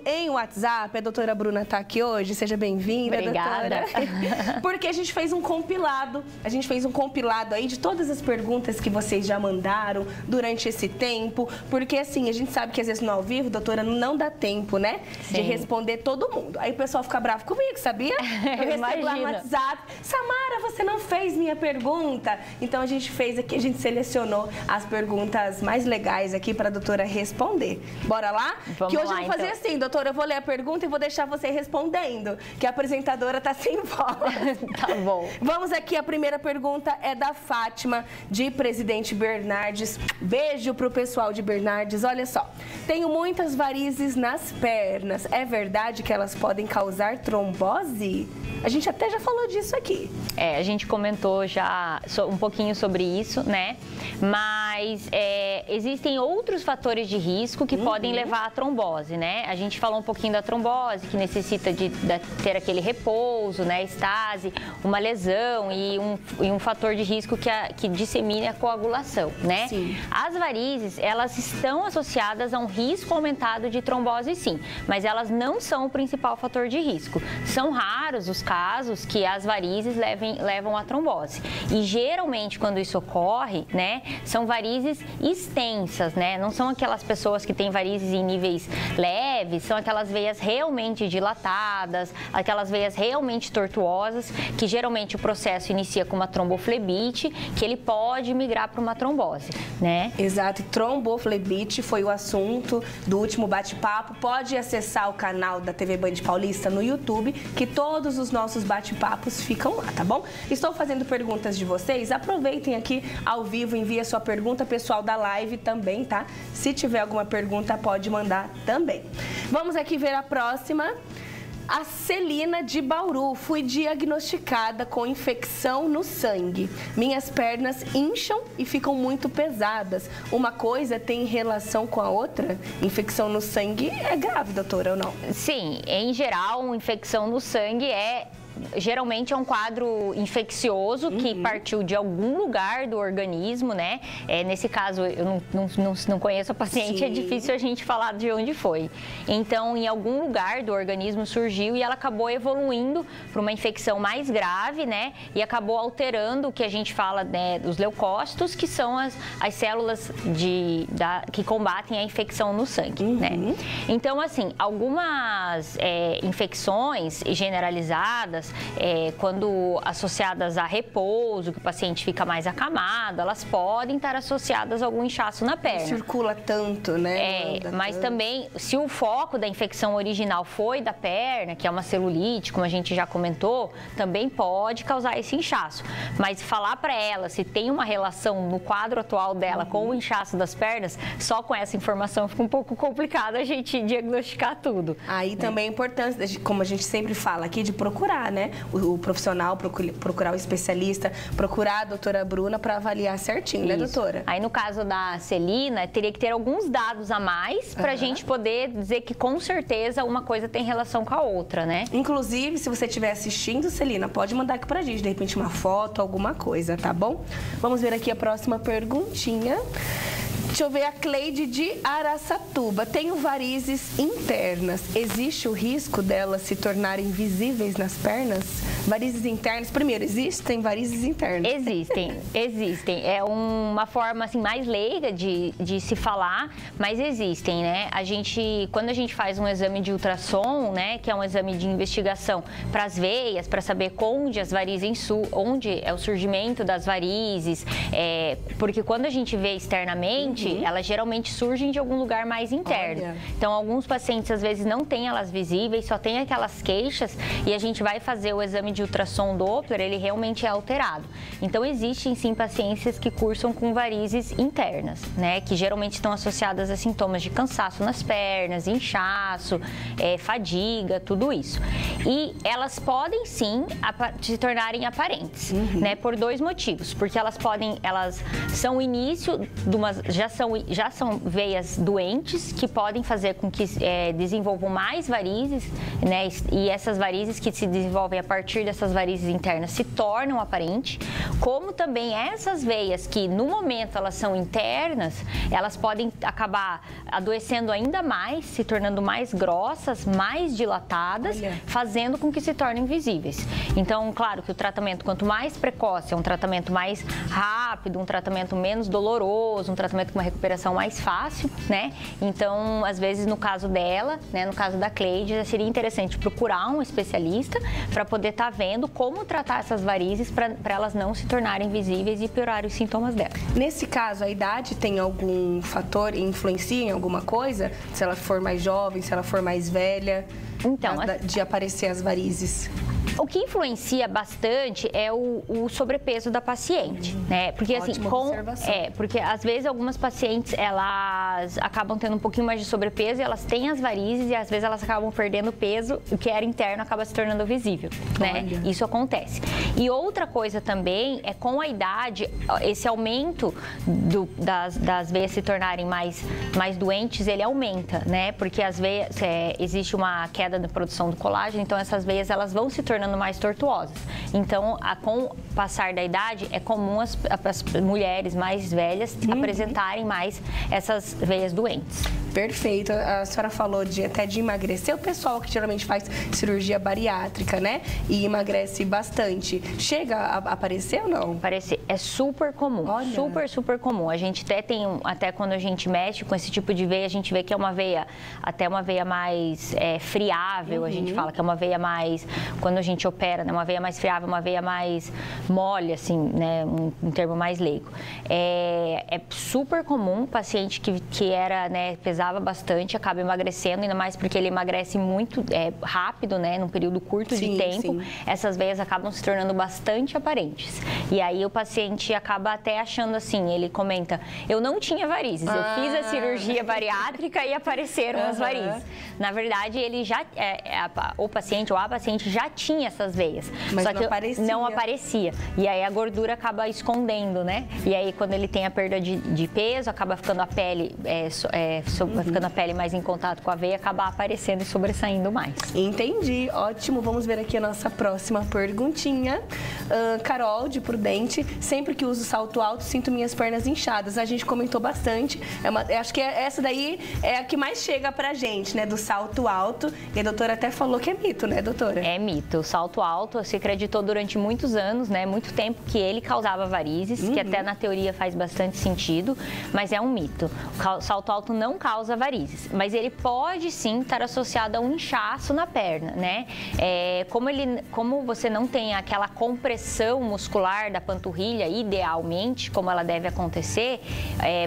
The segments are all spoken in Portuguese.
Em WhatsApp, a doutora Bruna está aqui hoje, seja bem-vinda, Obrigada. Doutora. Porque a gente fez um compilado, aí de todas as perguntas que vocês já mandaram durante esse tempo, porque assim, a gente sabe que às vezes no ao vivo, doutora, não dá tempo, né, Sim. de responder todo mundo. Aí o pessoal fica bravo comigo, sabia? Eu recebo lá no WhatsApp, Samara, você não fez minha pergunta. Então a gente fez aqui, a gente selecionou as perguntas mais legais aqui para a doutora responder. Bora lá? Vamos que hoje lá, eu vou fazer então. assim, doutora, eu vou ler a pergunta e vou deixar você respondendo, que a apresentadora tá sem voz. Tá bom. Vamos aqui, a primeira pergunta é da Fátima, de Presidente Bernardes. Beijo pro pessoal de Bernardes. Olha só, tenho muitas varizes nas pernas. É verdade que elas podem causar trombose? A gente até já falou disso aqui. A gente comentou já um pouquinho sobre isso, né? Mas existem outros fatores de risco que podem levar à trombose, né? A gente falou um pouquinho da trombose, que necessita de ter aquele repouso, né? Estase, uma lesão e um fator de risco que dissemina a coagulação, né? Sim. As varizes, elas estão associadas a um risco aumentado de trombose, sim, mas elas não são o principal fator de risco. São raros os casos que as varizes levam à trombose. E geralmente, quando isso ocorre, né, são varizes extensas, né? Não são aquelas pessoas que têm varizes em níveis leves, são aquelas veias realmente dilatadas, aquelas veias realmente tortuosas, que geralmente o processo inicia com uma tromboflebite, que ele pode migrar para uma trombose, né? Exato, tromboflebite foi o assunto do último bate-papo. Pode acessar o canal da TV Band Paulista no YouTube, que todos os nossos bate-papos ficam lá, tá bom? Estou fazendo perguntas de vocês, aproveitem aqui ao vivo, envie a sua pergunta, pessoal da live também, tá? Se tiver alguma pergunta, pode mandar também. Vamos aqui ver a próxima. A Celina de Bauru, fui diagnosticada com infecção no sangue. Minhas pernas incham e ficam muito pesadas. Uma coisa tem relação com a outra? Infecção no sangue é grave, doutora, ou não? Sim, em geral, infecção no sangue geralmente é um quadro infeccioso que partiu de algum lugar do organismo, né? Nesse caso, eu não conheço a paciente, Sim. É difícil a gente falar de onde foi. Então, em algum lugar do organismo surgiu e ela acabou evoluindo para uma infecção mais grave, né? E acabou alterando o que a gente fala, né, dos leucócitos, que são as células que combatem a infecção no sangue, né? Então, assim, algumas infecções generalizadas, quando associadas a repouso, que o paciente fica mais acamado, elas podem estar associadas a algum inchaço na perna. Não circula tanto, né? Mas também, se o foco da infecção original foi da perna, que é uma celulite, como a gente já comentou, também pode causar esse inchaço. Mas falar para ela se tem uma relação no quadro atual dela com o inchaço das pernas, só com essa informação fica um pouco complicado a gente diagnosticar tudo. Aí também é importante, como a gente sempre fala aqui, de procurar, né? O profissional, procurar o especialista, procurar a doutora Bruna para avaliar certinho, né, doutora? Aí no caso da Celina, teria que ter alguns dados a mais para a gente poder dizer que com certeza uma coisa tem relação com a outra, né? Inclusive, se você estiver assistindo, Celina, pode mandar aqui pra gente, de repente uma foto, alguma coisa, tá bom? Vamos ver aqui a próxima perguntinha. Deixa eu ver, a Cleide de Araçatuba. Tenho varizes internas. Existe o risco delas se tornarem visíveis nas pernas? Varizes internas, primeiro, existem varizes internas? Existem. É uma forma assim, mais leiga de se falar, mas existem, né? Quando a gente faz um exame de ultrassom, né, que é um exame de investigação para as veias, para saber onde as varizes, onde é o surgimento das varizes, porque quando a gente vê externamente, elas geralmente surgem de algum lugar mais interno. Olha. Então, alguns pacientes às vezes não têm elas visíveis, só tem aquelas queixas e a gente vai fazer o exame de ultrassom Doppler, ele realmente é alterado. Então, existem sim pacientes que cursam com varizes internas, né? Que geralmente estão associadas a sintomas de cansaço nas pernas, inchaço, fadiga, tudo isso. E elas podem sim se tornarem aparentes, né? Por dois motivos. Porque elas são o início já já são veias doentes que podem fazer com que desenvolvam mais varizes, né? E essas varizes que se desenvolvem a partir dessas varizes internas se tornam aparentes, como também essas veias que no momento elas são internas, elas podem acabar adoecendo ainda mais, se tornando mais grossas, mais dilatadas, fazendo com que se tornem visíveis. Então, claro que o tratamento, quanto mais precoce, é um tratamento mais rápido, um tratamento menos doloroso, um tratamento com uma recuperação mais fácil, né? Então, às vezes, no caso dela, né, no caso da Cleide, seria interessante procurar um especialista para poder estar vendo como tratar essas varizes para elas não se tornarem visíveis e piorarem os sintomas dela. Nesse caso, a idade tem algum fator, influencia em alguma coisa? Se ela for mais jovem, se ela for mais velha, então, de aparecer as varizes? O que influencia bastante é o sobrepeso da paciente, né? Porque assim, porque às vezes algumas pacientes elas acabam tendo um pouquinho mais de sobrepeso e elas têm as varizes e às vezes elas acabam perdendo peso, o que era interno acaba se tornando visível, né? Isso acontece. E outra coisa também é com a idade, esse aumento das veias se tornarem mais doentes, ele aumenta, né? Porque as veias, existe uma queda na produção do colágeno, então essas veias elas vão se tornando mais tortuosas. Então, com o passar da idade, é comum as mulheres mais velhas apresentarem mais essas veias doentes. Perfeito. A senhora falou até de emagrecer. O pessoal que geralmente faz cirurgia bariátrica, né? E emagrece bastante. Chega a aparecer ou não? Aparecer. É super comum. Olha. Super comum. A gente até quando a gente mexe com esse tipo de veia, a gente vê que é uma veia mais friável. A gente fala que é uma veia mais, quando a gente opera, né? Uma veia mais friável, uma veia mais mole, assim, né? Um termo mais leigo. É super comum paciente que era, né, pesava bastante, acaba emagrecendo, ainda mais porque ele emagrece muito rápido, né, num período curto de tempo. Essas veias acabam se tornando bastante aparentes. E aí o paciente acaba até achando assim, ele comenta, eu não tinha varizes, eu fiz a cirurgia bariátrica e apareceram as varizes. Na verdade, ele já, o paciente ou a paciente já tinha essas veias, mas só não que aparecia. Não aparecia. E aí a gordura acaba escondendo, né? E aí quando ele tem a perda de peso, acaba ficando a pele vai ficando a pele mais em contato com a veia, acaba aparecendo e sobressaindo mais. Entendi, ótimo. Vamos ver aqui a nossa próxima perguntinha. Carol, de Prudente, sempre que uso salto alto, sinto minhas pernas inchadas. A gente comentou bastante, acho que essa daí é a que mais chega pra gente, né, do salto alto. E a doutora até falou que é mito, né, doutora? É mito. O salto alto se acreditou durante muitos anos, né, muito tempo, que ele causava varizes, que até na teoria faz bastante sentido, mas é um mito. O salto alto não causa varizes, mas ele pode sim estar associado a um inchaço na perna, né? Como você não tem aquela compressão muscular da panturrilha, idealmente, como ela deve acontecer,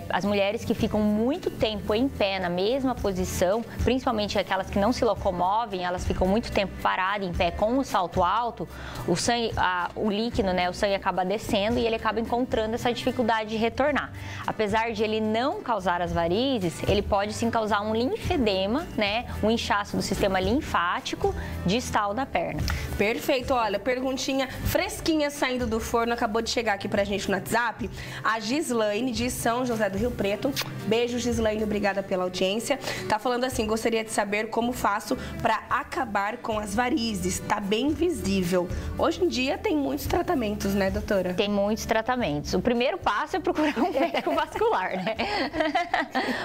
as mulheres que ficam muito tempo em pé, na mesma posição, principalmente aquelas que não se locomovem, elas ficam muito tempo paradas em pé com o salto alto, o sangue, o líquido, né? O sangue acaba descendo e ele acaba encontrando essa dificuldade de retornar. Apesar de ele não causar as varizes, ele pode sim causar um linfedema, né? Um inchaço do sistema linfático distal da perna. Perfeito, olha, perguntinha fresquinha saindo do forno, acabou de chegar aqui pra gente no WhatsApp. A Gislaine, de São José do Rio Preto. Beijo, Gislaine, obrigada pela audiência. Tá falando assim, gostaria de saber como faço pra acabar com as varizes. Tá bem visível. Hoje em dia tem muitos tratamentos, né, doutora? Tem muitos tratamentos. O primeiro passo é procurar um médico vascular, né?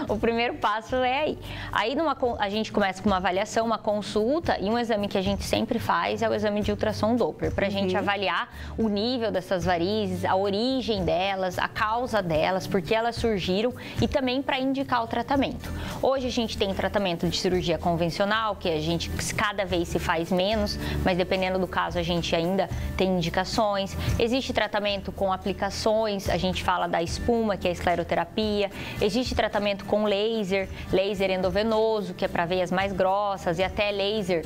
O primeiro passo é aí. Aí a gente começa com uma avaliação, uma consulta, e um exame que a gente sempre faz é o exame de ultrassom Doppler, pra gente avaliar o nível dessas varizes, a origem delas, a causa delas, por que elas surgiram e também para indicar o tratamento. Hoje a gente tem tratamento de cirurgia convencional, que a gente cada vez se faz menos, mas dependendo do caso a gente ainda tem indicações. Existe tratamento com aplicações, a gente fala da espuma, que é a escleroterapia. Existe tratamento com laser, laser endovenoso, que é para veias mais grossas, e até laser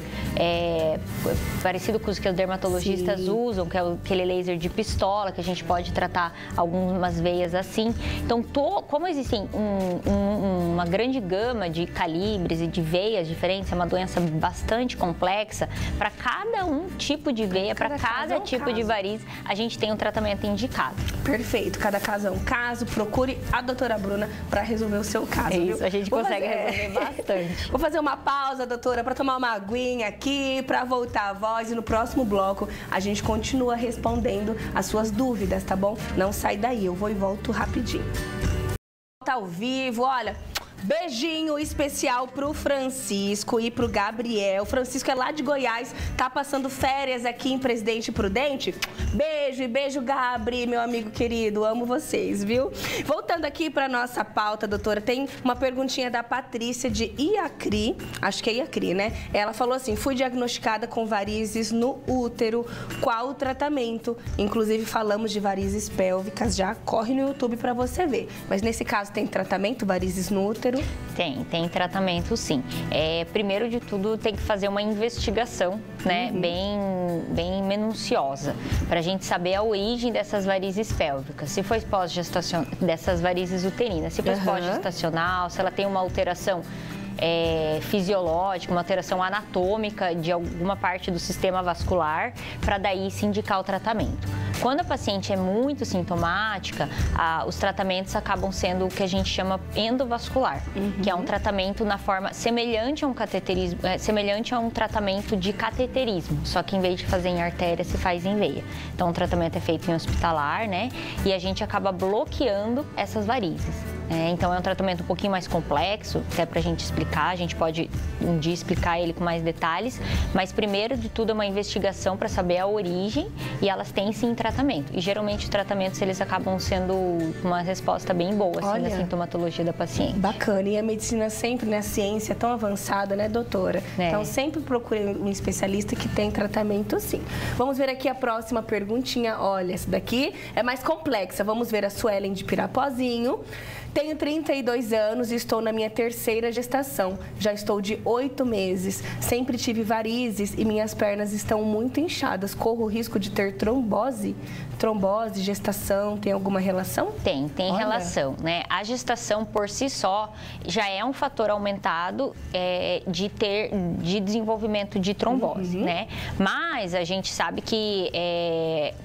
parecido com os que os dermatologistas usam, que é aquele laser de pistola, que a gente pode tratar algumas veias assim. Então, como existem uma grande gama de calibres e de veias diferentes, é uma doença bastante complexa, para cada tipo de veia, para cada tipo de variz, a gente tem um tratamento indicado. Perfeito, cada caso é um caso, procure a doutora Bruna para resolver o seu caso. É isso, viu? a gente consegue resolver bastante. Vou fazer uma pausa, doutora, para tomar uma aguinha aqui, para voltar a voz, e no próximo bloco a gente continua respondendo as suas dúvidas, tá bom? Não sai daí, eu vou e volto rapidinho. Tá ao vivo, olha... Beijinho especial pro Francisco e pro Gabriel. O Francisco é lá de Goiás, tá passando férias aqui em Presidente Prudente. Beijo e beijo, Gabri, meu amigo querido. Amo vocês, viu? Voltando aqui pra nossa pauta, doutora, tem uma perguntinha da Patrícia de Iacri. Acho que é Iacri, né? Ela falou assim: fui diagnosticada com varizes no útero. Qual o tratamento? Inclusive falamos de varizes pélvicas, já corre no YouTube pra você ver. Mas nesse caso tem tratamento, varizes no útero? Tem tratamento sim. Primeiro de tudo, tem que fazer uma investigação, né, bem minuciosa, para a gente saber a origem dessas varizes pélvicas, se foi pós-gestacional, dessas varizes uterinas, se foi pós-gestacional, se ela tem uma alteração fisiológica, uma alteração anatômica de alguma parte do sistema vascular, para daí se indicar o tratamento. Quando a paciente é muito sintomática, os tratamentos acabam sendo o que a gente chama endovascular, que é um tratamento na forma semelhante a um cateterismo, semelhante a um tratamento de cateterismo, só que em vez de fazer em artéria, se faz em veia. Então o tratamento é feito em hospitalar, né? E a gente acaba bloqueando essas varizes. Então é um tratamento um pouquinho mais complexo, até para a gente explicar, a gente pode um dia explicar ele com mais detalhes, mas primeiro de tudo é uma investigação para saber a origem, e elas têm sim tratamento. E geralmente os tratamentos eles acabam sendo uma resposta bem boa assim, na sintomatologia da paciente. Bacana, e a medicina sempre, né, a ciência é tão avançada, né, doutora? Então sempre procure um especialista que tem tratamento sim. Vamos ver aqui a próxima perguntinha. Olha, essa daqui é mais complexa. Vamos ver a Suelen de Pirapozinho. Tenho 32 anos e estou na minha terceira gestação. Já estou de 8 meses. Sempre tive varizes e minhas pernas estão muito inchadas. Corro o risco de ter trombose? Trombose, gestação, tem alguma relação? Tem relação, né? A gestação por si só já é um fator aumentado de desenvolvimento de trombose, né? Mas a gente sabe que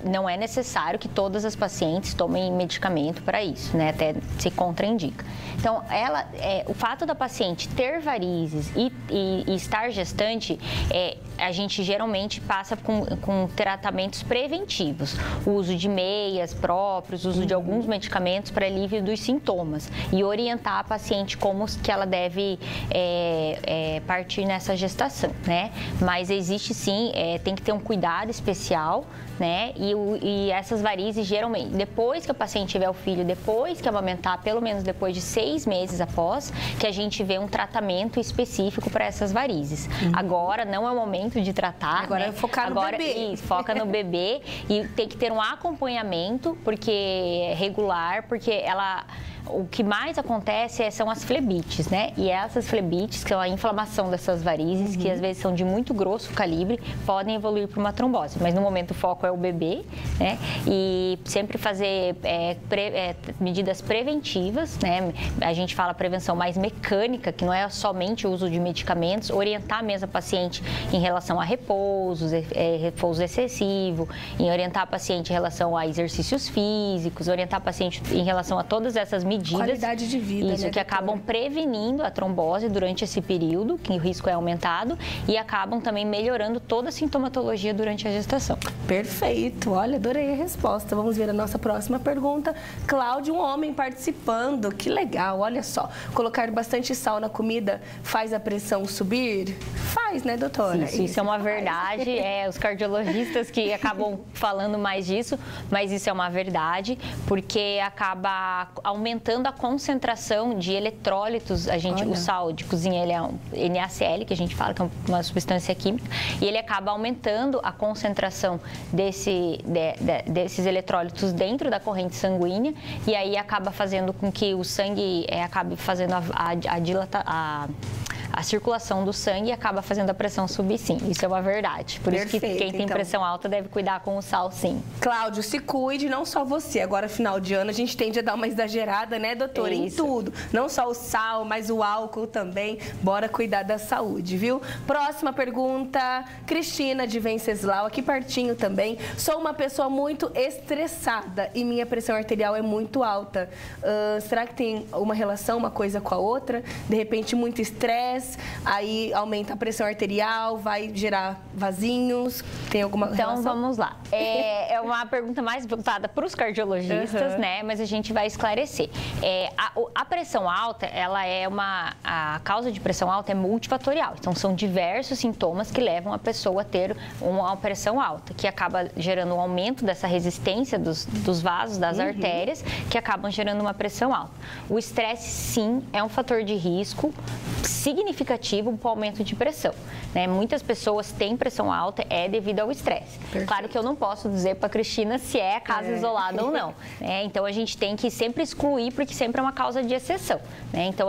não é necessário que todas as pacientes tomem medicamento para isso, né? Até se contraindica. Então, o fato da paciente ter varizes e estar gestante, a gente geralmente passa com tratamentos preventivos. O uso de meias próprios, uso de alguns medicamentos para alívio dos sintomas e orientar a paciente como que ela deve partir nessa gestação, né? Mas existe sim, tem que ter um cuidado especial, né? E essas varizes, geralmente, depois que a paciente tiver o filho, depois que amamentar, pelo menos depois de 6 meses após, que a gente vê um tratamento específico para essas varizes. Agora não é o momento de tratar, agora é focar no bebê. Isso, foca no bebê e tem que ter um acompanhamento, porque é regular, porque o que mais acontece são as flebites, né? E essas flebites, que é a inflamação dessas varizes, que às vezes são de muito grosso calibre, podem evoluir para uma trombose. Mas no momento o foco é o bebê, né? E sempre fazer medidas preventivas, né? A gente fala prevenção mais mecânica, que não é somente o uso de medicamentos, orientar mesmo a paciente em relação a repouso excessivo, em orientar a paciente em relação a exercícios físicos, orientar a paciente em relação a todas essas medidas. Qualidade de vida, isso, né, que acabam prevenindo a trombose durante esse período, que o risco é aumentado, e acabam também melhorando toda a sintomatologia durante a gestação. Perfeito, olha, adorei a resposta. Vamos ver a nossa próxima pergunta. Cláudio, um homem participando, que legal, olha só. Colocar bastante sal na comida faz a pressão subir? Faz, né, doutora? Isso é uma verdade, os cardiologistas que acabam falando mais disso, mas isso é uma verdade, porque acaba aumentando aumentando a concentração de eletrólitos. O sal de cozinha, ele é um NaCl, que a gente fala que é uma substância química, e ele acaba aumentando a concentração desses eletrólitos dentro da corrente sanguínea, e aí acaba fazendo com que o sangue acabe fazendo a circulação do sangue e acaba fazendo a pressão subir, sim. Isso é uma verdade. Por isso que quem tem pressão alta deve cuidar com o sal, sim. Cláudio, se cuide, não só você. Agora, final de ano, a gente tende a dar uma exagerada, né, doutora? Em tudo. Não só o sal, mas o álcool também. Bora cuidar da saúde, viu? Próxima pergunta. Cristina de Venceslau, aqui pertinho também. Sou uma pessoa muito estressada e minha pressão arterial é muito alta. Será que tem uma relação, uma coisa com a outra? De repente, muito estresse, aí aumenta a pressão arterial, vai gerar vasinhos, tem alguma relação? Então, vamos lá. É uma pergunta mais voltada para os cardiologistas, né? Mas a gente vai esclarecer. A pressão alta, a causa de pressão alta é multifatorial. Então, são diversos sintomas que levam a pessoa a ter uma pressão alta, que acaba gerando um aumento dessa resistência dos vasos, das artérias, que acabam gerando uma pressão alta. O estresse, sim, é um fator de risco significativo para o aumento de pressão, né? Muitas pessoas têm pressão alta devido ao estresse. Claro que eu não posso dizer para a Cristina se é caso isolado ou não, né? Então a gente tem que sempre excluir, porque sempre é uma causa de exceção, né? Então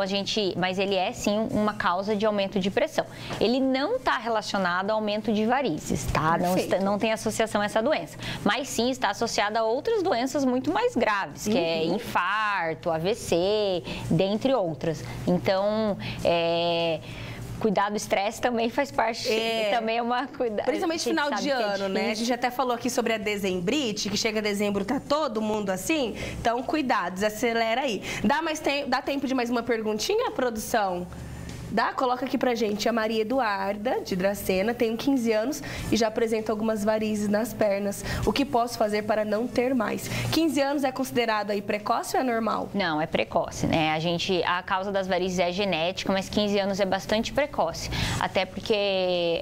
mas ele é sim uma causa de aumento de pressão. Ele não está relacionado ao aumento de varizes, tá? Não tem associação a essa doença, mas sim está associada a outras doenças muito mais graves, que é infarto, AVC, dentre outras. Então, cuidar do estresse também faz parte, também é uma cuidado. Principalmente final de ano, né? A gente até falou aqui sobre a dezembrite, que chega dezembro, tá todo mundo assim. Então, cuidados, acelera aí. Dá tempo de mais uma perguntinha, produção? Coloca aqui pra gente. A Maria Eduarda, de Dracena, tem 15 anos e já apresenta algumas varizes nas pernas. O que posso fazer para não ter mais? 15 anos é considerado aí precoce ou é normal? Não, é precoce, né? A causa das varizes é genética, mas 15 anos é bastante precoce. Até porque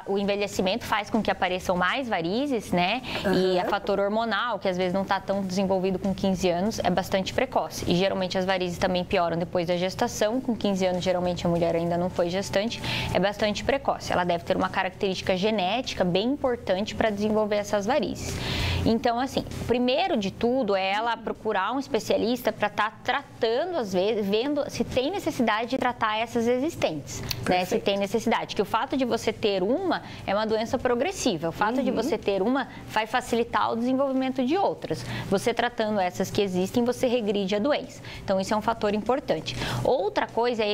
o envelhecimento faz com que apareçam mais varizes, né? E a fator hormonal, que às vezes não está tão desenvolvido com 15 anos, é bastante precoce. E geralmente as varizes também pioram depois da gestação. Com 15 anos, geralmente a mulher ainda não foi gestante, é bastante precoce. Ela deve ter uma característica genética bem importante para desenvolver essas varizes. Então, assim, primeiro de tudo é ela procurar um especialista para estar tratando, às vezes, vendo se tem necessidade de tratar essas existentes, né? Se tem necessidade. Que o fato de você ter uma é uma doença progressiva. O fato de você ter uma vai facilitar o desenvolvimento de outras. Você tratando essas que existem, você regride a doença. Então, isso é um fator importante. Outra coisa é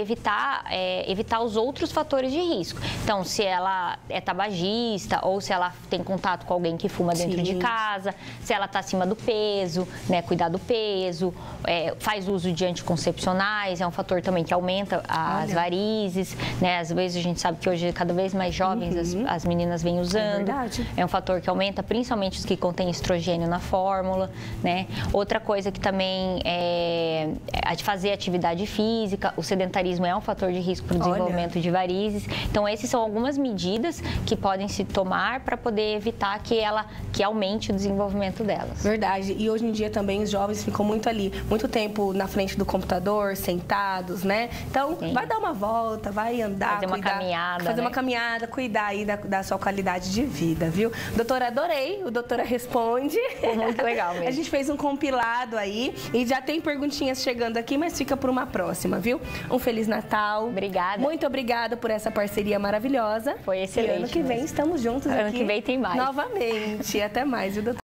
evitar os outros fatores de risco. Então, se ela é tabagista ou se ela tem contato com alguém que fuma dentro de casa, se ela está acima do peso, né, cuidar do peso, faz uso de anticoncepcionais, é um fator também que aumenta as varizes, né? Às vezes a gente sabe que hoje cada vez mais jovens as meninas vêm usando. É um fator que aumenta, principalmente os que contêm estrogênio na fórmula, né? Outra coisa que também é fazer atividade física. O sedentarismo é um fator de risco para o desenvolvimento de varizes. Então, essas são algumas medidas que podem se tomar para poder evitar que aumente o desenvolvimento delas. Verdade. E hoje em dia também os jovens ficam muito tempo na frente do computador, sentados, né? Então, vai dar uma volta, vai andar, fazer uma caminhada. Fazer uma caminhada, cuidar aí da sua qualidade de vida, viu? Doutora, adorei. O Doutora Responde. Muito legal mesmo. A gente fez um compilado aí e já tem perguntinhas chegando aqui, mas fica por uma próxima, viu? Um Feliz Natal. Obrigada. Muito obrigada por essa parceria maravilhosa. Foi excelente. E ano que vem estamos juntos aqui. Ano que vem tem mais. Novamente. Até mais, viu, doutora?